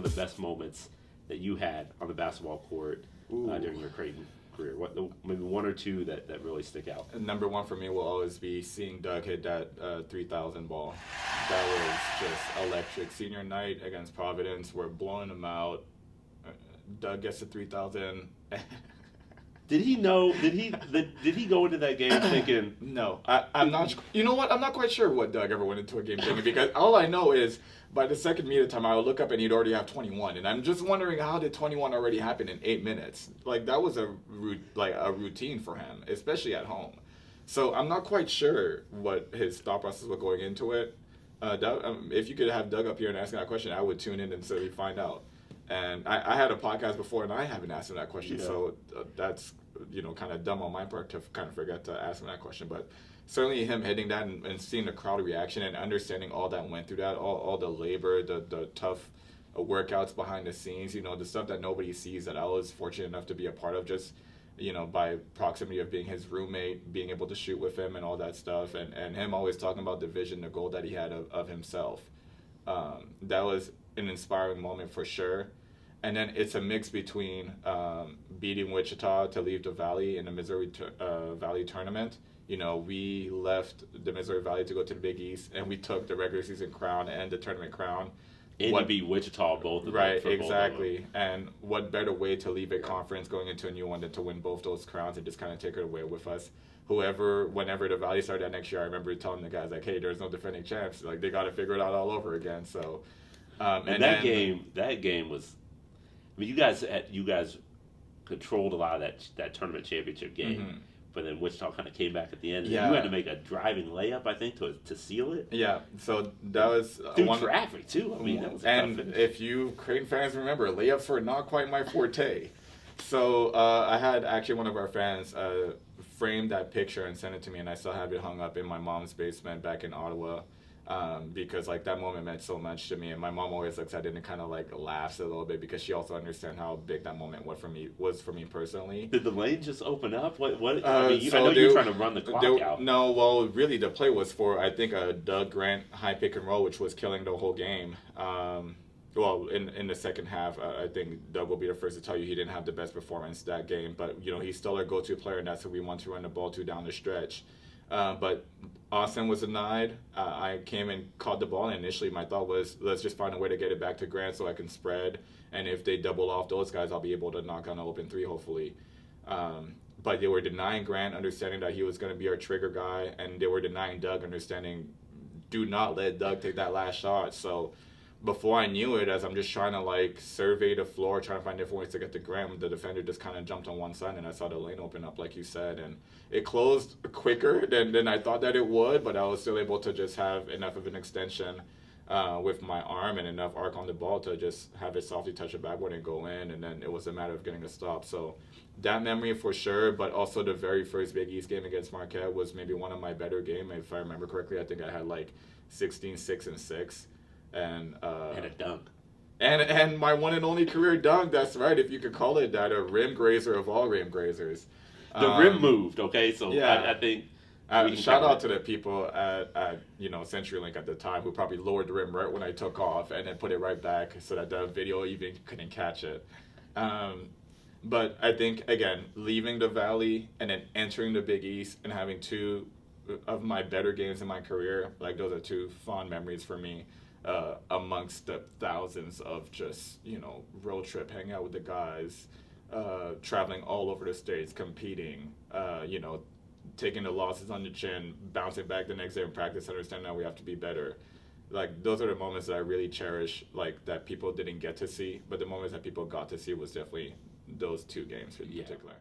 of the best moments that you had on the basketball court during your Creighton career? What maybe one or two that really stick out? Number one for me will always be seeing Doug hit that 3,000 ball. That was just electric. Senior night against Providence, we're blowing them out. Doug gets to 3,000. Did he know? Did he go into that game thinking? No, I'm not. You know what? I'm not quite sure what Doug ever went into a game thinking, because all I know is by the second media time, I would look up and he'd already have 21, and I'm just wondering, how did 21 already happen in 8 minutes? Like, that was a routine for him, especially at home. So I'm not quite sure what his thought process was going into it. If you could have Doug up here and ask that question, I would tune in and certainly find out. And I had a podcast before, and I haven't asked him that question, so that's kind of dumb on my part to kind of forget to ask him that question. But certainly him hitting that and seeing the crowd reaction and understanding all that went through that, all the labor, the tough workouts behind the scenes, the stuff that nobody sees, that I was fortunate enough to be a part of, just by proximity of being his roommate, being able to shoot with him and all that stuff, and him always talking about the vision, the goal that he had of himself. That was an inspiring moment for sure. And then it's a mix between beating Wichita to leave the Valley in the Missouri Valley tournament. We left the Missouri Valley to go to the Big East, and we took the regular season crown and the tournament crown. And you beat Wichita both of them. Right, exactly. And what better way to leave a conference going into a new one than to win both those crowns and just kind of take it away with us. Whenever the Valley started that next year, I remember telling the guys, like, hey, there's no defending champs. Like, they got to figure it out all over again. So, and that game was. I mean, you guys controlled a lot of that tournament championship game, but then Wichita kind of came back at the end. Yeah. And you had to make a driving layup, I think, to seal it. Yeah, so that was through traffic too. I mean, that was and if you Creighton fans remember, layups were not quite my forte. So I had actually one of our fans frame that picture and send it to me, and I still have it hung up in my mom's basement back in Ottawa. Because that moment meant so much to me, and my mom always looks at it and kind of laughs a little bit, because she also understands how big that moment was for me personally. Did the lane just open up? What? I know you were trying to run the clock out. No, well, really the play was for, I think, a Doug Grant high pick and roll, which was killing the whole game. Well, in the second half, I think Doug will be the first to tell you he didn't have the best performance that game, but he's still our go-to player, and that's who we want to run the ball to down the stretch. But Austin was denied. I came and caught the ball, and initially my thought was, let's just find a way to get it back to Grant so I can spread, and if they double off those guys, I'll be able to knock on an open three, hopefully. But they were denying Grant, understanding that he was going to be our trigger guy, and they were denying Doug, understanding, do not let Doug take that last shot. So before I knew it, as I'm just trying to survey the floor, trying to find different ways to get to Grant, the defender just kind of jumped on one side, and I saw the lane open up, like you said, and it closed quicker than I thought that it would, but I was still able to just have enough of an extension with my arm and enough arc on the ball to just have it softly touch the backboard and go in, and then it was a matter of getting a stop. So that memory for sure, but also the very first Big East game against Marquette was maybe one of my better games. If I remember correctly, I think I had 16, 6, and 6. And a dunk. And my one and only career dunk, that's right, if you could call it that, a rim grazer of all rim grazers. The rim moved, okay? So yeah. I think... shout out to the people at CenturyLink at the time who probably lowered the rim right when I took off and then put it right back so that the video even couldn't catch it. But I think, again, leaving the Valley and then entering the Big East and having two of my better games in my career, those are two fond memories for me. Amongst the thousands of just, road trip, hanging out with the guys, traveling all over the states, competing, taking the losses on the chin, bouncing back the next day in practice, understanding that we have to be better. Those are the moments that I really cherish, that people didn't get to see, but the moments that people got to see was definitely those two games in particular.